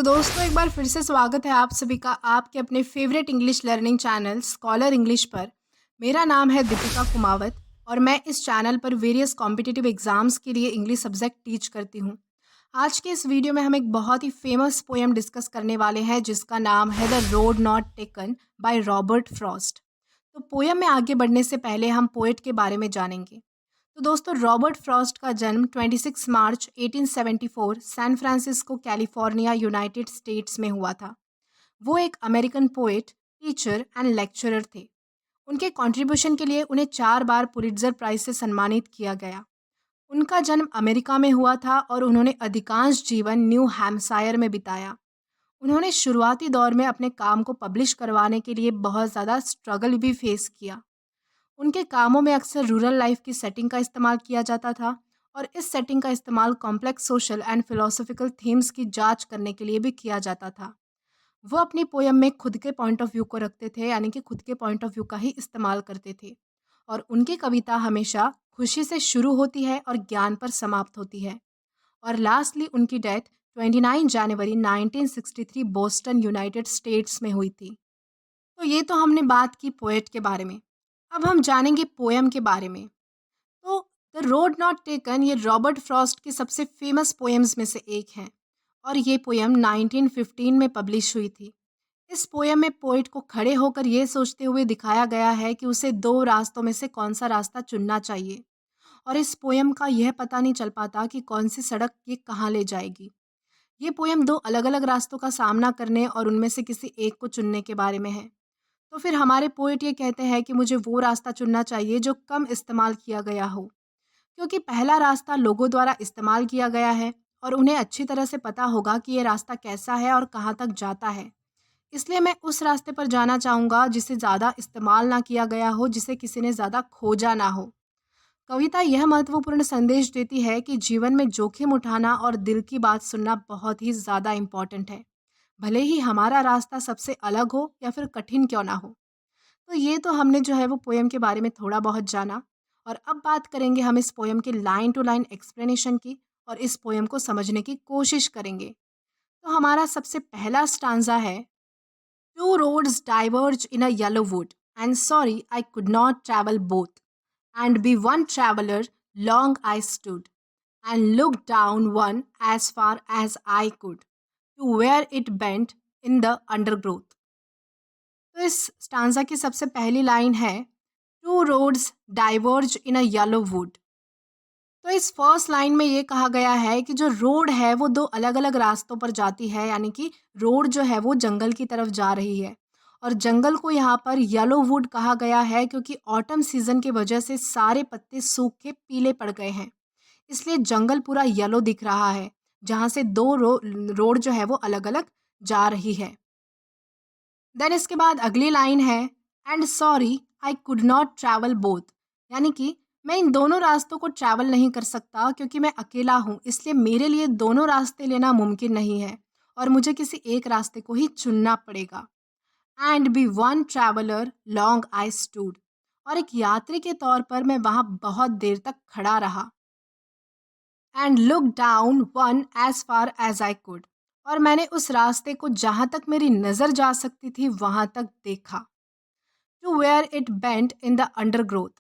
तो दोस्तों एक बार फिर से स्वागत है आप सभी का आपके अपने favourite English learning channel scholar English पर। मेरा नाम है दीपिका कुमावत और मैं इस चैनल पर वेरियस कॉम्पिटिटिव एग्जाम्स के लिए इंग्लिश सब्जेक्ट टीच करती हूँ। आज के इस वीडियो में हम एक बहुत ही फेमस पोएम डिस्कस करने वाले हैं जिसका नाम है the road not taken by Robert Frost. तो पोएम में आगे बढ़ने से पहले हम पोएट के बारे में जानेंगे। तो दोस्तों रॉबर्ट फ्रॉस्ट का जन्म 26 मार्च 1874 San Francisco California United States में हुआ था। वो एक American poet, teacher and lecturer थे। उनके कंट्रीब्यूशन के लिए उन्हें 4 बार पुलिट्जर प्राइज से सम्मानित किया गया। उनका जन्म अमेरिका में हुआ था और उन्होंने अधिकांश जीवन न्यू हैम्पशायर में बिताया। उन्होंने शुरुआती दौर में अपने काम को पब्लिश करवाने के लिए बहुत ज़्यादा स्ट्रगल भी फेस किया। उनके कामों में अक्सर रूरल लाइफ की सेटिंग का इस्तेमाल किया जाता था और इस सेटिंग का इस्तेमाल complex social and philosophical themes की जांच करने के लिए भी किया जाता था। वो अपनी पोयम में खुद के पॉइंट ऑफ व्यू को रखते थे, यानी कि खुद के पॉइंट ऑफ व्यू का ही इस्तेमाल करते थे। और उनकी कविता हमेशा खुशी से शुरू होती है और ज्ञान पर समाप्त होती है। और लास्टली उनकी डेथ 29 जनवरी 1963 बोस्टन यूनाइटेड स्टेट्स में हुई थी। तो ये तो हमने बात की पोएट के बारे में। अब हम जानेंगे पोएम के बारे में। तो द रोड नॉट टेकन ये रॉबर्ट फ्रॉस्ट की सबसे फेमस पोएम्स में से एक है और ये पोएम 1915 में पब्लिश हुई थी। इस पोएम में पोएट को खड़े होकर ये सोचते हुए दिखाया गया है कि उसे दो रास्तों में से कौन सा रास्ता चुनना चाहिए और इस पोएम का यह पता नहीं चल पाता कि कौन सी सड़क ये कहाँ ले जाएगी। ये पोएम दो अलग अलग रास्तों का सामना करने और उनमें से किसी एक को चुनने के बारे में है। तो फिर हमारे पोएट ये कहते हैं कि मुझे वो रास्ता चुनना चाहिए जो कम इस्तेमाल किया गया हो, क्योंकि पहला रास्ता लोगों द्वारा इस्तेमाल किया गया है और उन्हें अच्छी तरह से पता होगा कि ये रास्ता कैसा है और कहाँ तक जाता है। इसलिए मैं उस रास्ते पर जाना चाहूँगा जिसे ज़्यादा इस्तेमाल ना किया गया हो, जिसे किसी ने ज़्यादा खोजा ना हो। कविता यह महत्वपूर्ण संदेश देती है कि जीवन में जोखिम उठाना और दिल की बात सुनना बहुत ही ज़्यादा इम्पॉर्टेंट है, भले ही हमारा रास्ता सबसे अलग हो या फिर कठिन क्यों ना हो। तो ये तो हमने जो है वो पोएम के बारे में थोड़ा बहुत जाना और अब बात करेंगे हम इस पोएम के लाइन टू लाइन एक्सप्लेनेशन की और इस पोएम को समझने की कोशिश करेंगे। तो हमारा सबसे पहला स्टांजा है, two roads diverge in a yellow wood and sorry I could not travel both and be one traveller long I stood and look down one as far as I could to where it bent in the undergrowth. तो इस stanza की सबसे पहली line है, two roads diverge in a yellow wood. तो इस first line में ये कहा गया है कि जो रोड है वो दो अलग अलग रास्तों पर जाती है, यानी कि रोड जो है वो जंगल की तरफ जा रही है और जंगल को यहाँ पर येलो वुड कहा गया है क्योंकि ऑटम सीजन की वजह से सारे पत्ते सूख के पीले पड़ गए हैं, इसलिए जंगल पूरा येलो दिख रहा है जहाँ से दो रोड जो है वो अलग अलग जा रही है। देन इसके बाद अगली लाइन है, and sorry I could not travel both, यानी कि मैं इन दोनों रास्तों को ट्रैवल नहीं कर सकता क्योंकि मैं अकेला हूँ, इसलिए मेरे लिए दोनों रास्ते लेना मुमकिन नहीं है और मुझे किसी एक रास्ते को ही चुनना पड़ेगा। And be one traveller long I stood, और एक यात्री के तौर पर मैं वहाँ बहुत देर तक खड़ा रहा। And look down one as far as I could, और मैंने उस रास्ते को जहाँ तक मेरी नज़र जा सकती थी वहाँ तक देखा। To where it bent in the undergrowth,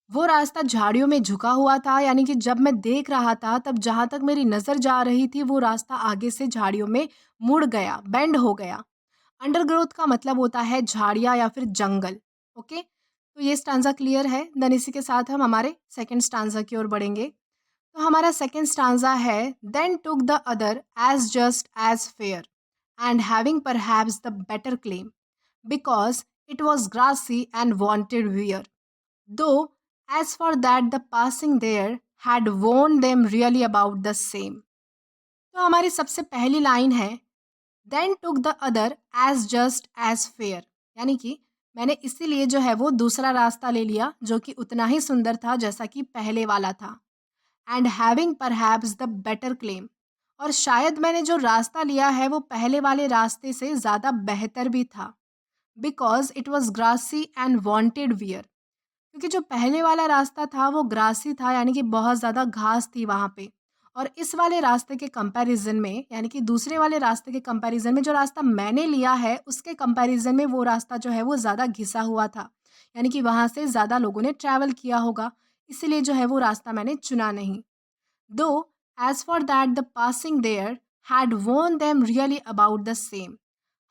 वो रास्ता झाड़ियों में झुका हुआ था, यानी कि जब मैं देख रहा था तब जहाँ तक मेरी नज़र जा रही थी वो रास्ता आगे से झाड़ियों में मुड़ गया, बेंड हो गया। अंडरग्रोथ का मतलब होता है झाड़ियाँ या फिर जंगल। ओके, तो ये स्टांजा क्लियर है। देन इसी के साथ हम हमारे सेकंड स्टांजा की ओर बढ़ेंगे। तो हमारा सेकंड स्टांजा है, then took the other as just as fair and having perhaps the better claim because it was grassy and wanted wear, though as for that the passing there had warned them really about the same। तो हमारी सबसे पहली line है, then took the other as just as fair, यानी कि मैंने इसीलिए जो है वो दूसरा रास्ता ले लिया जो कि उतना ही सुंदर था जैसा कि पहले वाला था। And having perhaps the better claim, और शायद मैंने जो रास्ता लिया है वो पहले वाले रास्ते से ज़्यादा बेहतर भी था। Because it was grassy and wanted wear, क्योंकि जो पहले वाला रास्ता था वो ग्रासी था, यानी कि बहुत ज़्यादा घास थी वहाँ पे, और इस वाले रास्ते के कंपैरिज़न में यानी कि दूसरे वाले रास्ते के कंपैरिज़न में जो रास्ता मैंने लिया है, उसके कंपैरिज़न में वो रास्ता जो है वो ज़्यादा घिसा हुआ था। यानी कि वहाँ से ज़्यादा लोगों ने ट्रैवल किया होगा, इसीलिए जो है वो रास्ता मैंने चुना नहीं। Though, as for that, the passing there had warned them really about the same.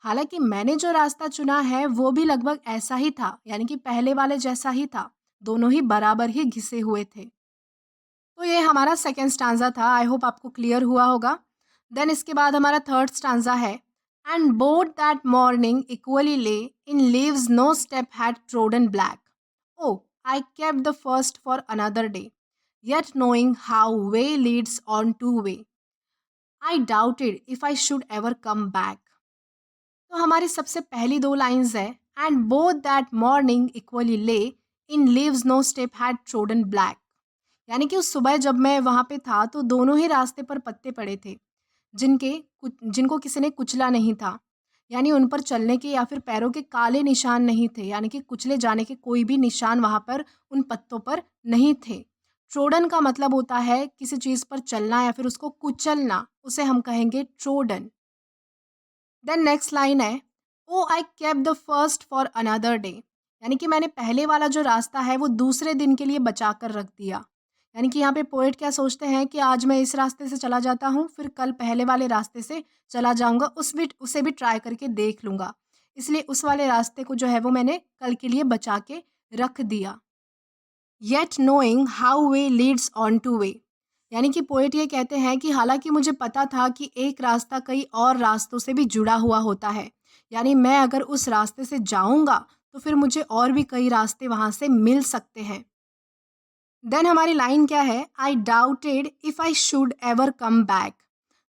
हालांकि मैंने जो रास्ता चुना है वो भी लगभग ऐसा ही था, यानी कि पहले वाले जैसा ही था। दोनों ही बराबर ही घिसे हुए थे। तो ये हमारा सेकेंड स्टांजा था। आई होप आपको क्लियर हुआ होगा। देन इसके बाद हमारा थर्ड स्टांजा है, and both that morning equally lay in leaves no step had trodden black. Oh, I kept the first for another day, yet knowing how way leads on to way, I doubted if I should ever come back. तो हमारी सबसे पहली दो lines है, and both that morning equally lay in leaves no step had trodden black. यानी कि उस सुबह जब मैं वहाँ पे था तो दोनों ही रास्ते पर पत्ते पड़े थे जिनको किसी ने कुचला नहीं था, यानी उन पर चलने के या फिर पैरों के काले निशान नहीं थे, यानी कि कुचले जाने के कोई भी निशान वहाँ पर उन पत्तों पर नहीं थे. ट्रोडन का मतलब होता है किसी चीज़ पर चलना या फिर उसको कुचलना, उसे हम कहेंगे ट्रोडन. देन नेक्स्ट लाइन है, oh I kept the first for another day. यानी कि मैंने पहले वाला जो रास्ता है वो दूसरे दिन के लिए बचा कर रख दिया. यानी कि यहाँ पे पोएट क्या सोचते हैं कि आज मैं इस रास्ते से चला जाता हूँ, फिर कल पहले वाले रास्ते से चला जाऊँगा, उसे भी ट्राई करके देख लूँगा. इसलिए उस वाले रास्ते को जो है वो मैंने कल के लिए बचा के रख दिया. Yet knowing how way Leeds on two way. यानी कि पोएट ये कहते हैं कि हालांकि मुझे पता था कि एक रास्ता कई और रास्तों से भी जुड़ा हुआ होता है, यानी मैं अगर उस रास्ते से जाऊंगा तो फिर मुझे और भी कई रास्ते वहाँ से मिल सकते हैं. देन हमारी लाइन क्या है, आई doubted if I should ever come back.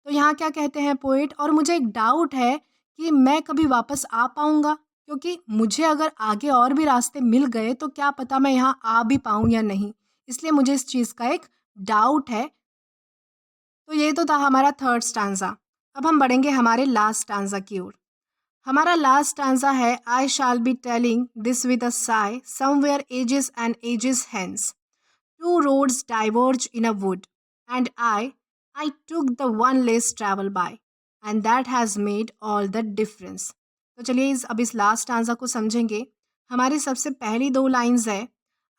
तो यहाँ क्या कहते हैं पोएट, और मुझे एक डाउट है कि मैं कभी वापस आ पाऊँगा, क्योंकि मुझे अगर आगे और भी रास्ते मिल गए तो क्या पता मैं यहाँ आ भी पाऊँ या नहीं, इसलिए मुझे इस चीज़ का एक डाउट है. तो ये तो था हमारा थर्ड स्टांजा. अब हम बढ़ेंगे हमारे लास्ट स्टांजा की ओर. हमारा लास्ट स्टांजा है, I shall be telling this with a sigh somewhere ages and ages hence. Two roads diverge in a wood, and I took the one less travel by, and that has made all the difference. तो चलिए अब इस last answer को समझेंगे. हमारी सबसे पहली दो लाइंस है,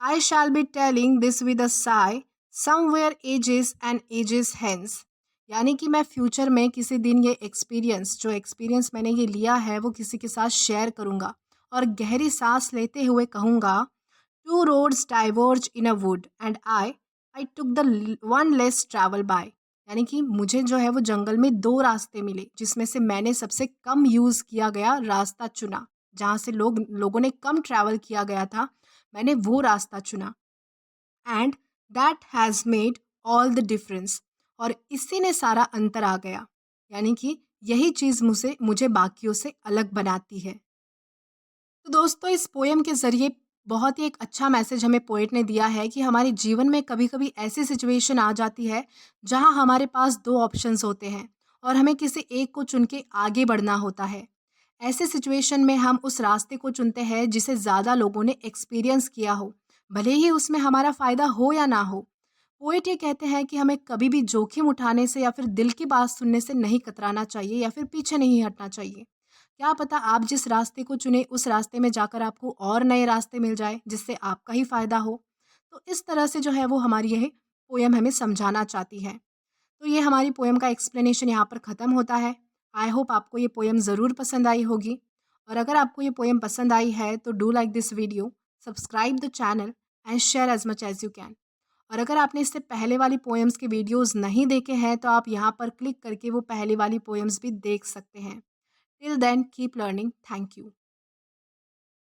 I shall be telling this with a sigh somewhere ages and ages hence. यानी कि मैं फ्यूचर में किसी दिन ये एक्सपीरियंस मैंने ये लिया है वो किसी के साथ शेयर करूँगा और गहरी सांस लेते हुए कहूँगा, Two roads diverge in a wood and I took the one less travel by. यानी कि मुझे जो है वो जंगल में दो रास्ते मिले जिसमें से मैंने सबसे कम यूज़ किया गया रास्ता चुना, जहाँ से लोगों ने कम ट्रैवल किया गया था, मैंने वो रास्ता चुना. And that has made all the difference. और इसी ने सारा अंतर आ गया, यानी कि यही चीज़ मुझे बाकियों से अलग बनाती है. तो दोस्तों इस पोएम के ज़रिए बहुत ही एक अच्छा मैसेज हमें पोएट ने दिया है कि हमारे जीवन में कभी कभी ऐसी सिचुएशन आ जाती है जहां हमारे पास दो ऑप्शंस होते हैं और हमें किसी एक को चुन के आगे बढ़ना होता है. ऐसे सिचुएशन में हम उस रास्ते को चुनते हैं जिसे ज़्यादा लोगों ने एक्सपीरियंस किया हो, भले ही उसमें हमारा फ़ायदा हो या ना हो. पोएट ये कहते हैं कि हमें कभी भी जोखिम उठाने से या फिर दिल की बात सुनने से नहीं कतराना चाहिए या फिर पीछे नहीं हटना चाहिए. क्या पता आप जिस रास्ते को चुने उस रास्ते में जाकर आपको और नए रास्ते मिल जाए जिससे आपका ही फ़ायदा हो. तो इस तरह से जो है वो हमारी यह पोएम हमें समझाना चाहती है. तो ये हमारी पोएम का एक्सप्लेनेशन यहाँ पर ख़त्म होता है. आई होप आपको ये पोएम ज़रूर पसंद आई होगी, और अगर आपको ये पोएम पसंद आई है तो do like this video, subscribe the channel and share as much as you can. और अगर आपने इससे पहले वाली पोएम्स के वीडियोज़ नहीं देखे हैं तो आप यहाँ पर क्लिक करके वो पहले वाली पोएम्स भी देख सकते हैं. Till then, keep learning. Thank you.